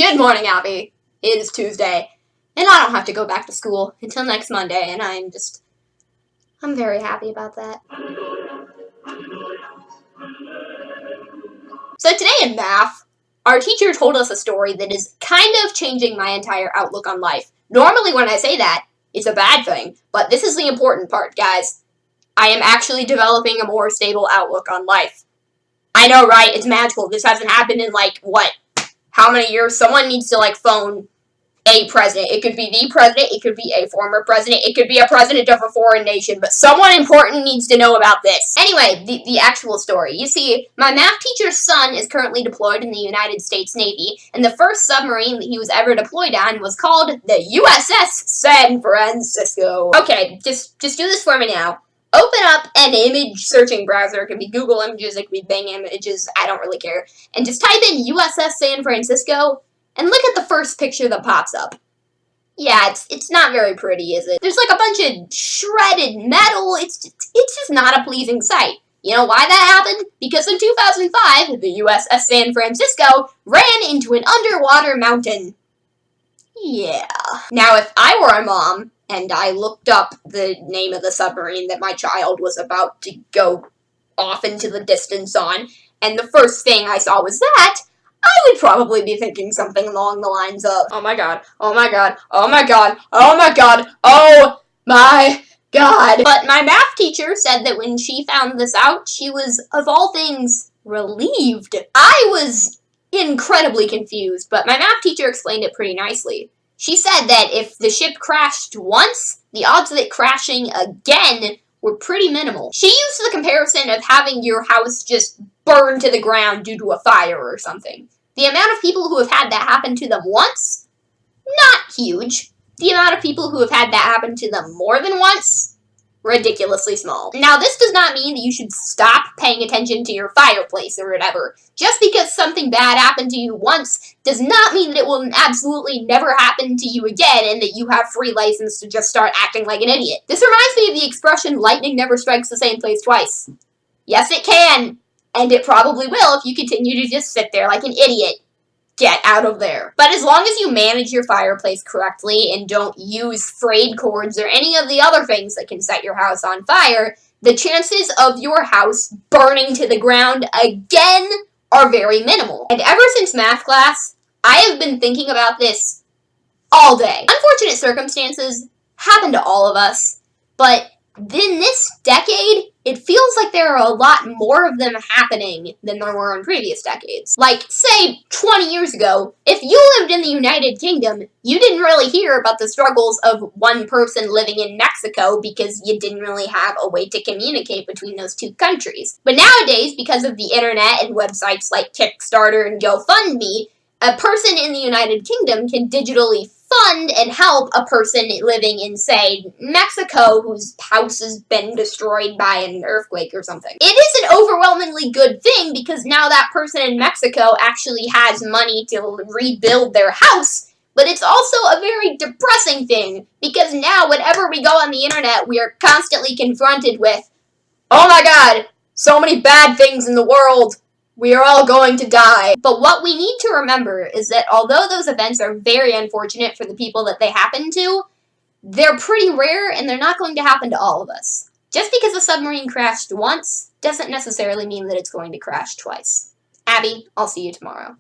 Good morning, Abby. It is Tuesday, and I don't have to go back to school until next Monday, and I'm very happy about that. So today in math, our teacher told us a story that is kind of changing my entire outlook on life. Normally when I say that, it's a bad thing, but this is the important part, guys. I am actually developing a more stable outlook on life. I know, right? It's magical. This hasn't happened in, how many years? Someone needs to, phone a president. It could be the president. It could be a former president. It could be a president of a foreign nation. But someone important needs to know about this. Anyway, the actual story. You see, my math teacher's son is currently deployed in the United States Navy, and the first submarine that he was ever deployed on was called the USS San Francisco. Okay, just do this for me now. Open up an image searching browser. It could be Google Images, it could be Bing Images, I don't really care. And just type in USS San Francisco, and look at the first picture that pops up. Yeah, it's not very pretty, is it? There's a bunch of shredded metal. It's just not a pleasing sight. You know why that happened? Because in 2005, the USS San Francisco ran into an underwater mountain. Yeah. Now, if I were a mom, and I looked up the name of the submarine that my child was about to go off into the distance on, and the first thing I saw was that, I would probably be thinking something along the lines of, oh my god, oh my god, oh my god, oh my god, oh my god. But my math teacher said that when she found this out, she was, of all things, relieved. I was incredibly confused, but my math teacher explained it pretty nicely. She said that if the ship crashed once, the odds of it crashing again were pretty minimal. She used the comparison of having your house just burn to the ground due to a fire or something. The amount of people who have had that happen to them once, not huge. The amount of people who have had that happen to them more than once, ridiculously small. Now, this does not mean that you should stop paying attention to your fireplace or whatever. Just because something bad happened to you once does not mean that it will absolutely never happen to you again and that you have free license to just start acting like an idiot. This reminds me of the expression, lightning never strikes the same place twice. Yes, it can, and it probably will if you continue to just sit there like an idiot. Get out of there. But as long as you manage your fireplace correctly and don't use frayed cords or any of the other things that can set your house on fire, the chances of your house burning to the ground again are very minimal. And ever since math class, I have been thinking about this all day. Unfortunate circumstances happen to all of us, but in this decade, it feels like there are a lot more of them happening than there were in previous decades. Like, say, 20 years ago, if you lived in the United Kingdom, you didn't really hear about the struggles of one person living in Mexico because you didn't really have a way to communicate between those two countries. But nowadays, because of the internet and websites like Kickstarter and GoFundMe, a person in the United Kingdom can digitally fund and help a person living in, say, Mexico whose house has been destroyed by an earthquake or something. It is an overwhelmingly good thing because now that person in Mexico actually has money to rebuild their house, but it's also a very depressing thing because now whenever we go on the internet, we are constantly confronted with, oh my god, so many bad things in the world. We are all going to die. But what we need to remember is that although those events are very unfortunate for the people that they happen to, they're pretty rare and they're not going to happen to all of us. Just because a submarine crashed once doesn't necessarily mean that it's going to crash twice. Abby, I'll see you tomorrow.